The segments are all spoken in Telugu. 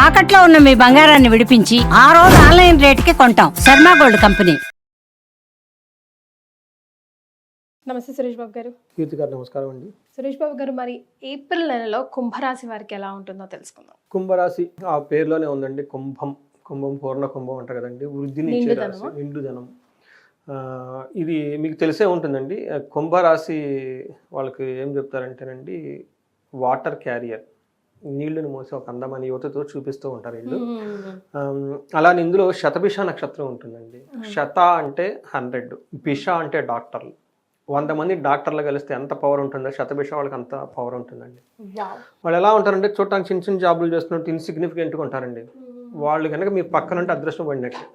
తాకట్లో ఉన్న మీ బంగారాన్ని విడిపించి ఆ రోజు ఆన్లైన్ రేటుకి కొంటాం. Sharma gold company. నమస్తే సురేష్ బాబు గారు. కీర్తి గారు నమస్కారం అండి. సురేష్ బాబు గారు, మరి ఏప్రిల్ నెలలో కుంభరాశి వారికి ఎలా ఉంటుందో తెలుసుకుందాం. కుంభరాశి ఆ పేరులోనే ఉందండి. కుంభం పూర్ణ కుంభం అంటారు కదండి, వృద్ధిని ఇచ్చే రాశి, నిండుదనం. ఇది మీకు తెలిసే ఉంటుందండి. కుంభరాశి వాళ్ళకి ఏం చెప్తారంటేనండి, వాటర్ క్యారియర్, నీళ్లను మోసి ఒక అందమైన యువతతో చూపిస్తూ ఉంటారు వీళ్ళు. అలానే ఇందులో శతభిష నక్షత్రం ఉంటుందండి. శత అంటే 100, భిష అంటే డాక్టర్లు. 100 మంది డాక్టర్లు కలిస్తే ఎంత పవర్ ఉంటుందో శతభిష వాళ్ళకి అంత పవర్ ఉంటుందండి. వాళ్ళు ఎలా ఉంటారంటే, చూడటానికి చిన్న చిన్న జాబులు చేస్తున్నట్టు ఇన్సిగ్నిఫికెంట్గా ఉంటారండి. వాళ్ళు కనుక మీ పక్కన ఉంటే అదృష్టం పడినట్టు.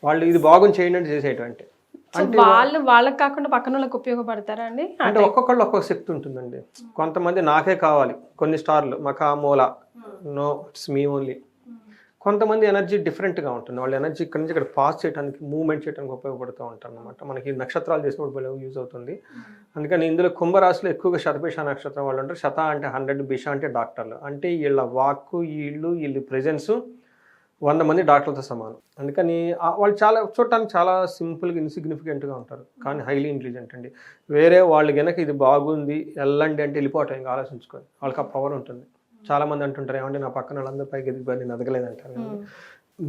వాళ్ళు ఇది బాగుని చేయండి చేసేటువంటి అంటే వాళ్ళకి కాకుండా పక్కన వాళ్ళకి ఉపయోగపడతారా అండి? అంటే ఒక్కొక్కళ్ళు ఒక్కొక్క శక్తి ఉంటుందండి. కొంతమంది నాకే కావాలి, కొన్ని స్టార్లు మాకు ఆ మూల, నో ఇట్స్ మీ ఓన్లీ. కొంతమంది ఎనర్జీ డిఫరెంట్గా ఉంటుంది. వాళ్ళ ఎనర్జీ ఇక్కడ నుంచి ఇక్కడ పాస్ చేయడానికి, మూవ్మెంట్ చేయడానికి ఉపయోగపడుతూ ఉంటారు అనమాట. మనకి నక్షత్రాలు చేసినప్పుడు యూజ్ అవుతుంది. అందుకని ఇందులో కుంభరాశిలో ఎక్కువగా శతభిష నక్షత్రం వాళ్ళు ఉంటారు. శత అంటే 100, భిష అంటే డాక్టర్లు. అంటే వీళ్ళ వాక్కు, వీళ్ళ ప్రెజెన్సు 100 మంది డాక్టర్లతో సమానం. అందుకని వాళ్ళు చాలా చూడటానికి చాలా సింపుల్గా ఇన్సిగ్నిఫికెంట్గా ఉంటారు, కానీ హైలీ ఇంటెలిజెంట్ అండి. వేరే వాళ్ళు కనుక ఇది బాగుంది వెళ్ళండి అంటే వెళ్ళిపోవటం, ఇంకా ఆలోచించుకొని వాళ్ళకి ఆ పవర్ ఉంటుంది. చాలామంది అంటుంటారు, ఏమంటే నా పక్కన వాళ్ళందరూ పైకి ఎదిగిపోయి నేను ఎదగలేదంటారు.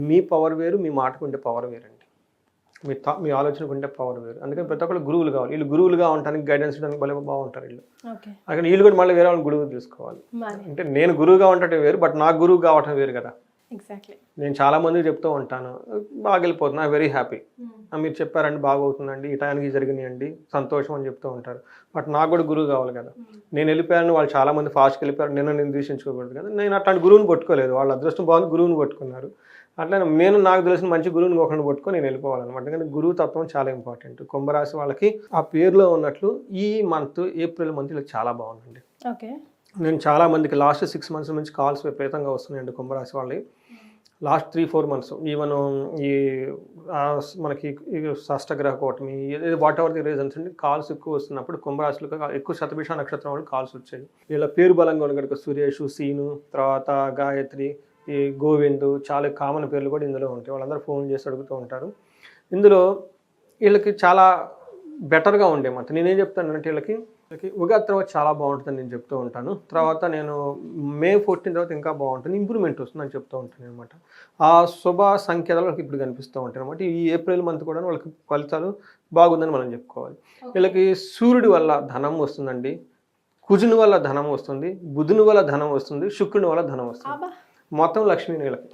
మీ పవర్ వేరు, మీ మాటకు ఉండే పవర్ వేరండి. మీ ఆలోచనకు ఉండే పవర్ వేరు. అందుకని ప్రతి ఒక్కరు గురువులు కావాలి. వీళ్ళు గురువులుగా ఉండడానికి, గైడెన్స్ ఇవ్వడానికి భలే బాగుంటారు వీళ్ళు. అక్కడ వీళ్ళు కూడా మళ్ళీ వేరే వాళ్ళని గురువు తీసుకోవాలి. అంటే నేను గురువుగా ఉండటం వేరు, బట్ నాకు గురువు కావటం వేరు కదా. నేను చాలా మందికి చెప్తూ ఉంటాను, బాగా వెళ్ళిపోతున్నా, వెరీ హ్యాపీ, మీరు చెప్పారండి బాగవుతుందండి, ఈ టైంకి జరిగినాయండి, సంతోషం అని చెప్తూ ఉంటారు. బట్ నాకు కూడా గురువు కావాలి కదా. నేను వెళ్ళిపోయాను, వాళ్ళు చాలా మంది ఫాస్ట్కి వెళ్ళిపోయారు, నేను దూషించుకోకూడదు కదా. నేను అట్లాంటి గురువుని పట్టుకోలేదు, వాళ్ళ అదృష్టం బాగుంది గురువుని పట్టుకున్నారు. అట్లా నేను నాకు తెలిసిన మంచి గురువుని ఒకరిని పట్టుకొని నేను వెళ్ళిపోవాలన్నమాట. ఎందుకంటే గురువు తత్వం చాలా ఇంపార్టెంట్. కుంభరాశి వాళ్ళకి ఆ పేరులో ఉన్నట్లు ఈ మంత్, ఏప్రిల్ మంత్ ఇలా చాలా బాగుందండి. నేను చాలా మందికి లాస్ట్ 6 months నుంచి కాల్స్ విపరీతంగా వస్తున్నాయండి కుంభరాశి వాళ్ళవి. లాస్ట్ 3-4 months ఈవెన్ ఈ మనకి షష్టగ్రహ కూటమి, వాట్ ఎవర్ ది రీజన్స్ అండి, కాల్స్ ఎక్కువ వస్తున్నప్పుడు కుంభరాశులకు ఎక్కువ శతభిష నక్షత్రం వాళ్ళు కాల్స్ వచ్చాయి. వీళ్ళ పేరు బలంగా ఉన్న కనుక సురేష్, సీను, తర్వాత గాయత్రి, ఈ గోవిందు, చాలా కామన్ పేర్లు కూడా ఇందులో ఉంటాయి. వాళ్ళందరూ ఫోన్ చేసి అడుగుతూ ఉంటారు. ఇందులో వీళ్ళకి చాలా బెటర్గా ఉండేమాట. నేనేం చెప్తానంటే, వీళ్ళకి ఉగాది తర్వాత చాలా బాగుంటుందని నేను చెప్తూ ఉంటాను. తర్వాత నేను May 14 తర్వాత ఇంకా బాగుంటుంది, ఇంప్రూవ్మెంట్ వస్తుందని చెప్తూ ఉంటాను అనమాట. ఆ శుభ సంకేతాలు వాళ్ళకి ఇప్పుడు కనిపిస్తూ ఉంటాయి అనమాట. ఈ ఏప్రిల్ మంత్ కూడా వాళ్ళకి ఫలితాలు బాగుందని మనం చెప్పుకోవాలి. వీళ్ళకి సూర్యుడి వల్ల ధనం వస్తుందండి, కుజుని వల్ల ధనం వస్తుంది, బుధుని వల్ల ధనం వస్తుంది, శుక్రుని వల్ల ధనం వస్తుంది. మొత్తం లక్ష్మీని వీళ్ళకి.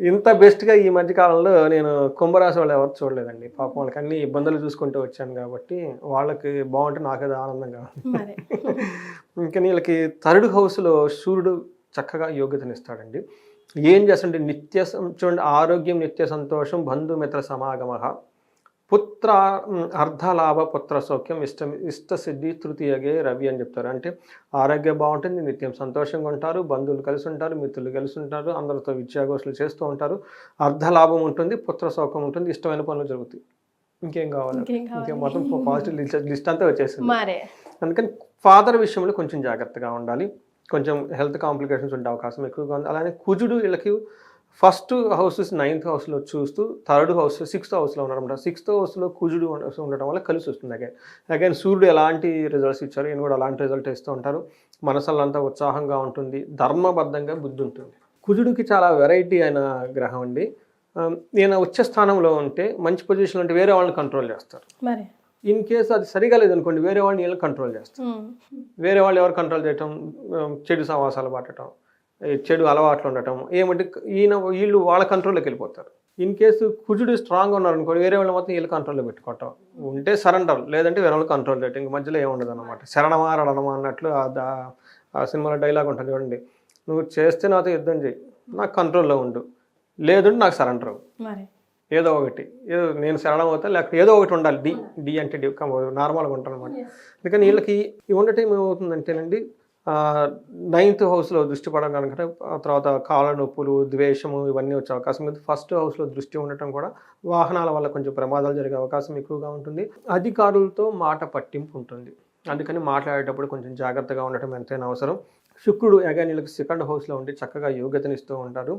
ఇంత బెస్ట్గా ఈ మధ్య కాలంలో నేను కుంభరాశి వాళ్ళు ఎవరు చూడలేదండి. పాపం వాళ్ళకి అన్ని ఇబ్బందులు చూసుకుంటూ వచ్చాను కాబట్టి వాళ్ళకి బాగుంటే నాకేదో ఆనందంగా ఉంది. ఇంకా వీళ్ళకి 3rd హౌస్లో సూర్యుడు చక్కగా యోగ్యతనిస్తాడండి. ఏం చేస్తుంటే చూడండి, ఆరోగ్యం, నిత్య సంతోషం, బంధుమిత్ర సమాగమ, పుత్ర అర్ధలాభ, పుత్ర సౌఖ్యం, ఇష్టసిద్ధి, తృతీయగే రవి అని చెప్తారు. అంటే ఆరోగ్యం బాగుంటుంది, నిత్యం సంతోషంగా ఉంటారు, బంధువులు కలిసి ఉంటారు, మిత్రులు కలిసి ఉంటారు, అందరితో విద్యాగోష్ఠులు చేస్తూ ఉంటారు, అర్ధలాభం ఉంటుంది, పుత్ర సౌఖ్యం ఉంటుంది, ఇష్టమైన పనులు జరుగుతాయి. ఇంకేం కావాలి? ఇంకేం మొత్తం పాజిటివ్ లిస్ట్ అంతా వచ్చేసింది. అందుకని ఫాదర్ విషయంలో కొంచెం జాగ్రత్తగా ఉండాలి. కొంచెం హెల్త్ కాంప్లికేషన్స్ ఉండే అవకాశం ఎక్కువగా ఉంది. అలానే కుజుడు వీళ్ళకి 1st హౌస్ 9th హౌస్లో చూస్తూ 3rd హౌస్ 6th హౌస్లో ఉన్నారన్నమాట. 6th హౌస్లో కుజుడు ఉండటం వల్ల కలిసి వస్తుంది. అగైన్ సూర్యుడు ఎలాంటి రిజల్ట్స్ ఇచ్చారు, ఈయన కూడా అలాంటి రిజల్ట్ ఇస్తూ ఉంటారు. మనసల్లంతా ఉత్సాహంగా ఉంటుంది, ధర్మబద్ధంగా బుద్ధి ఉంటుంది. కుజుడికి చాలా వెరైటీ అయిన గ్రహం అండి. ఈయన ఉచ్చ స్థానంలో ఉంటే, మంచి పొజిషన్లో ఉంటే వేరే వాళ్ళని కంట్రోల్ చేస్తారు. ఇన్ కేసు అది సరిగా లేదనుకోండి, వేరే వాళ్ళని వీళ్ళని కంట్రోల్ చేస్తారు. వేరే వాళ్ళు ఎవరు కంట్రోల్ చేయటం, చెడు సమాసాలు పట్టడం, చెడు అలవాట్లు ఉండటం, ఏమంటే వీళ్ళు వాళ్ళ కంట్రోల్లోకి వెళ్ళిపోతారు. ఇన్ కేసు కుజుడు స్ట్రాంగ్గా ఉన్నారనుకోండి, వేరే వాళ్ళు మొత్తం వీళ్ళు కంట్రోల్లో పెట్టుకోవటం, ఉంటే సరెండర్, లేదంటే వేరే వాళ్ళు కంట్రోల్ చేయటం, ఇంక మధ్యలో ఏముండదు అనమాట. శరణమా రణమా అన్నట్లు ఆ సినిమాలో డైలాగ్ ఉంటుంది చూడండి, నువ్వు చేస్తే నాతో యుద్ధం చేయి, నాకు కంట్రోల్లో ఉండు, లేదంటే నాకు సరెండర్ అవ్వు, ఏదో ఒకటి, ఏదో నేను శరణం అవుతా, లేకపోతే ఏదో ఒకటి ఉండాలి. డి అంటే నార్మల్గా ఉంటాను అనమాట. అందుకని వీళ్ళకి ఈ ఉండటం ఏమవుతుందంటేనండి, 9th హౌస్లో దృష్టి పడడం కనుక, తర్వాత కాళ్ళ నొప్పులు, ద్వేషము, ఇవన్నీ వచ్చే అవకాశం ఉంది. 1st హౌస్లో దృష్టి ఉండటం కూడా వాహనాల వల్ల కొంచెం ప్రమాదాలు జరిగే అవకాశం ఎక్కువగా ఉంటుంది. అధికారులతో మాట పట్టింపు ఉంటుంది. అందుకని మాట్లాడేటప్పుడు కొంచెం జాగ్రత్తగా ఉండటం ఎంతైనా అవసరం. శుక్రుడు అగైన్ వీళ్ళకి సెకండ్ హౌస్లో ఉండి చక్కగా యోగ్యతనిస్తూ ఉంటారు.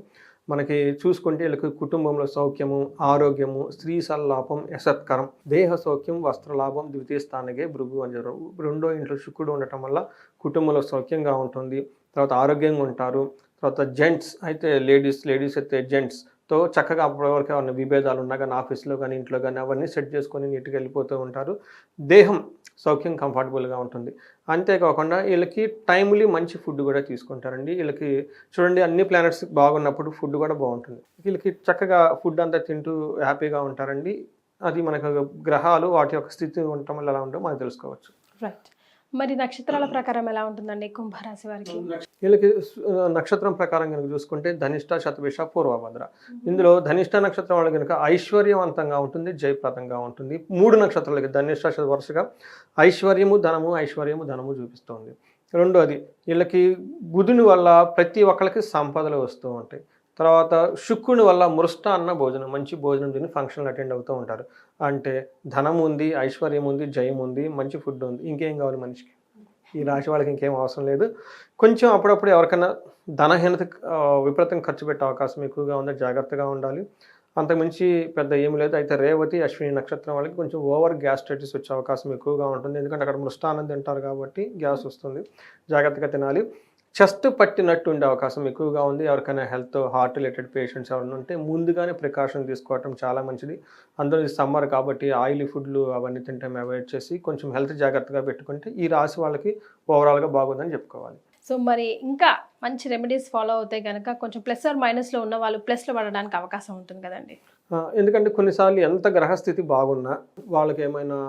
మనకి చూసుకుంటే వీళ్ళకి కుటుంబంలో సౌఖ్యము, ఆరోగ్యము, స్త్రీ సల్లాపం, యశత్కరం, దేహ సౌఖ్యం, వస్త్రలాభం, ద్వితీయ స్థానగే భృగు అని చెప్పారు. రెండో ఇంట్లో శుక్రుడు ఉండటం వల్ల కుటుంబంలో సౌఖ్యంగా ఉంటుంది, తర్వాత ఆరోగ్యంగా ఉంటారు. తర్వాత జెంట్స్ అయితే లేడీస్ అయితే జెంట్స్తో చక్కగా అప్పటివరకు ఏమైనా విభేదాలు ఉన్నా కానీ ఆఫీస్లో కానీ ఇంట్లో కానీ అవన్నీ సెట్ చేసుకొని నీట్గా వెళ్ళిపోతూ ఉంటారు. దేహం సౌఖ్యం కంఫర్టబుల్గా ఉంటుంది. అంతేకాకుండా వీళ్ళకి టైమ్లీ మంచి ఫుడ్ కూడా తీసుకుంటారండి. వీళ్ళకి చూడండి అన్ని ప్లానెట్స్ బాగున్నప్పుడు ఫుడ్ కూడా బాగుంటుంది. వీళ్ళకి చక్కగా ఫుడ్ అంతా తింటూ హ్యాపీగా ఉంటారండి. అది మనకు గ్రహాలు వాటి యొక్క స్థితి ఉండటం వల్ల ఎలా ఉంటుందో మనం తెలుసుకోవచ్చు. రైట్. మరి నక్షత్రాల ప్రకారం ఎలా ఉంటుందండి కుంభరాశి వారికి? వీళ్ళకి నక్షత్రం ప్రకారం కనుక చూసుకుంటే ధనిష్ట, శతభిష, పూర్వభద్ర. ఇందులో ధనిష్ట నక్షత్రం వాళ్ళు కనుక ఐశ్వర్యవంతంగా ఉంటుంది, జయప్రదంగా ఉంటుంది. 3 నక్షత్రాలకి ధనిష్ట వరుసగా ఐశ్వర్యము ధనము చూపిస్తుంది. రెండోది వీళ్ళకి బుధుని వల్ల ప్రతి ఒక్కరికి సంపదలు వస్తూ ఉంటాయి. తర్వాత శుక్రుని వల్ల మృష్టాన్న భోజనం, మంచి భోజనం తిని ఫంక్షన్లు అటెండ్ అవుతూ ఉంటారు. అంటే ధనం ఉంది, ఐశ్వర్యం ఉంది, జయం ఉంది, మంచి ఫుడ్ ఉంది, ఇంకేం కావాలి మనిషికి? ఈ రాశి వాళ్ళకి ఇంకేం అవసరం లేదు. కొంచెం అప్పుడప్పుడు ఎవరికైనా ధనహీనత విపరీతంగా ఖర్చు పెట్టే అవకాశం ఎక్కువగా ఉంది, జాగ్రత్తగా ఉండాలి. అంతకుమించి పెద్ద ఏమి లేదు. అయితే రేవతి, అశ్విని నక్షత్రం వాళ్ళకి కొంచెం ఓవర్ గ్యాస్ట్రైటిస్ వచ్చే అవకాశం ఎక్కువగా ఉంటుంది. ఎందుకంటే అక్కడ మృష్టాన్నం తింటారు కాబట్టి గ్యాస్ వస్తుంది, జాగ్రత్తగా తినాలి. చెస్ట్ పట్టినట్టు ఉండే అవకాశం ఎక్కువగా ఉంది. ఎవరికైనా హెల్త్, హార్ట్ రిలేటెడ్ పేషెంట్స్ ఎవరైనా ఉంటే ముందుగానే ప్రికాషన్ తీసుకోవటం చాలా మంచిది. అందులో ఇది సమ్మర్ కాబట్టి ఆయిలీ ఫుడ్లు అవన్నీ తింటాం అవాయిడ్ చేసి కొంచెం హెల్త్ జాగ్రత్తగా పెట్టుకుంటే ఈ రాశి వాళ్ళకి ఓవరాల్గా బాగుందని చెప్పుకోవాలి. సో మరి ఇంకా మంచి రెమెడీస్ ఫాలో అవుతే కనుక కొంచెం ప్లస్ ఆర్ మైనస్లో ఉన్న వాళ్ళు ప్లస్లో పడడానికి అవకాశం ఉంటుంది కదండి. ఎందుకంటే కొన్నిసార్లు ఎంత గ్రహస్థితి బాగున్నా వాళ్ళకి ఏమైనా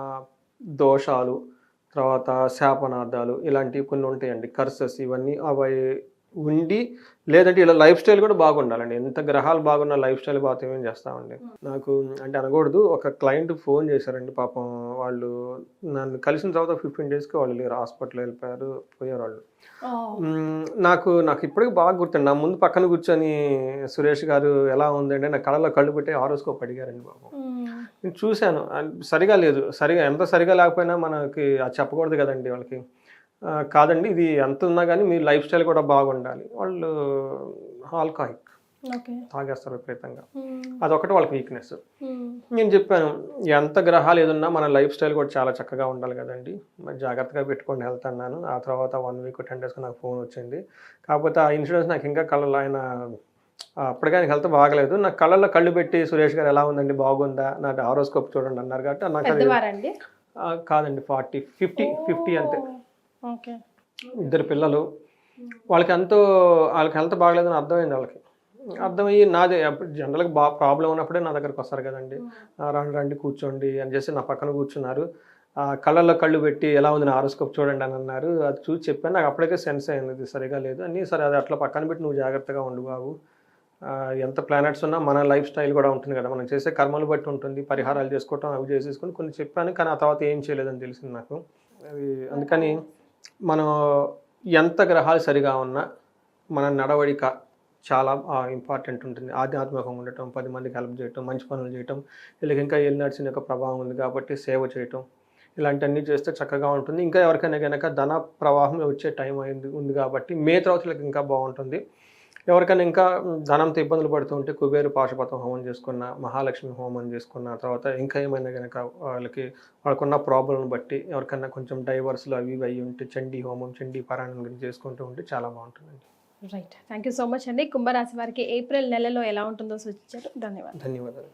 దోషాలు, తర్వాత శాపనార్థాలు ఇలాంటివి కొన్ని ఉంటాయండి, కర్సెస్, ఇవన్నీ అవి ఉండి, లేదంటే ఇలా లైఫ్ స్టైల్ కూడా బాగుండాలండి. ఎంత గ్రహాలు బాగున్నా లైఫ్ స్టైల్ బాగా ఏమేం చేస్తామండి. నాకు అంటే అనకూడదు, ఒక క్లయింట్ ఫోన్ చేశారండి. పాపం వాళ్ళు నన్ను కలిసిన తర్వాత 15 డేస్కి వాళ్ళు లేరు, హాస్పిటల్ వెళ్ళిపోయారు, పోయారు వాళ్ళు. నాకు ఇప్పటికీ బాగా గుర్తుంది. నా ముందు పక్కన కూర్చొని సురేష్ గారు ఎలా ఉందంటే నా కళ్ళలో కళ్ళు పెట్టి హారోస్కోప్ అడిగారండి. బాబు నేను చూశాను, సరిగా లేదు. ఎంత సరిగా లేకపోయినా మనకి అది చెప్పకూడదు కదండి వాళ్ళకి. కాదండి ఇది ఎంత ఉన్నా కానీ మీ లైఫ్ స్టైల్ కూడా బాగుండాలి. వాళ్ళు ఆల్కహాలిక్ తాగేస్తారు విపరీతంగా, అదొకటి వాళ్ళకి వీక్నెస్. నేను చెప్పాను ఎంత గ్రహాలు ఏదన్నా మన లైఫ్ స్టైల్ కూడా చాలా చక్కగా ఉండాలి కదండి, మరి జాగ్రత్తగా పెట్టుకొని వెళ్తాను అన్నాను. ఆ తర్వాత 1 వీక్ 10 డేస్కి నాకు ఫోన్ వచ్చింది. కాకపోతే ఆ ఇన్సూరెన్స్ నాకు ఇంకా కళ్ళలో ఆయన అప్పటికే ఆయన హెల్త్ బాగలేదు. నాకు కళ్ళల్లో కళ్ళు పెట్టి సురేష్ గారు ఎలా ఉందండి, బాగుందా, నాకు హారోస్కోప్ చూడండి అన్నారు. కాబట్టి నాకు అది కాదండి 40, 50 అంతే. 2 పిల్లలు, వాళ్ళకి హెల్త్ బాగలేదని అర్థమైంది. వాళ్ళకి అర్థమయ్యి నాదే జనరల్గా ప్రాబ్లం ఉన్నప్పుడే నా దగ్గరకు వస్తారు కదండి. రండి కూర్చోండి అని చేసి నా పక్కన కూర్చున్నారు. కళ్ళల్లో కళ్ళు పెట్టి ఎలా ఉంది నా హారోస్కోప్ చూడండి అని అన్నారు. అది చూసి చెప్పాను. నాకు అప్పటికే సెన్స్ అయింది ఇది సరిగా లేదు అని. సరే అది అట్లా పక్కన పెట్టి నువ్వు జాగ్రత్తగా ఉండు బాబు, ఎంత ప్లానెట్స్ ఉన్నా మన లైఫ్ స్టైల్ కూడా ఉంటుంది కదా, మనం చేసే కర్మలు బట్టి ఉంటుంది, పరిహారాలు చేసుకోవటం అవి చేసేసుకొని కొన్ని చెప్పాను. కానీ ఆ తర్వాత ఏం చేయలేదని తెలిసింది నాకు. అది అందుకని మనం ఎంత గ్రహాలు సరిగా ఉన్నా మన నడవడిక చాలా ఇంపార్టెంట్ ఉంటుంది. ఆధ్యాత్మికంగా ఉండటం, 10 మందికి హెల్ప్ చేయటం, మంచి పనులు చేయటం, వీళ్ళకి ఇంకా ఏలినాడ్సిన యొక్క ప్రభావం ఉంది కాబట్టి సేవ చేయటం, ఇలాంటివన్నీ చేస్తే చక్కగా ఉంటుంది. ఇంకా ఎవరికైనా కనుక ధన ప్రవాహం వచ్చే టైం ఉంది కాబట్టి మే తర్వాత వీళ్ళకి ఇంకా బాగుంటుంది. ఎవరికైనా ఇంకా ధనంతో ఇబ్బందులు పడుతూ ఉంటే కుబేరు పాశుపతం హోమం చేసుకున్న, మహాలక్ష్మి హోమం చేసుకున్న, తర్వాత ఇంకా ఏమైనా కనుక వాళ్ళకున్న ప్రాబ్లం బట్టి ఎవరికైనా కొంచెం డైవర్స్లు అవి అయ్యి ఉంటే చండీ హోమం, చండీ పారాయణం గురించి చేసుకుంటూ ఉంటే చాలా బాగుంటుందండి. Right. Thank you so much అండి. కుంభరాశి వారికి ఏప్రిల్ నెలలో ఎలా ఉంటుందో సూచించారు. ధన్యవాదాలు.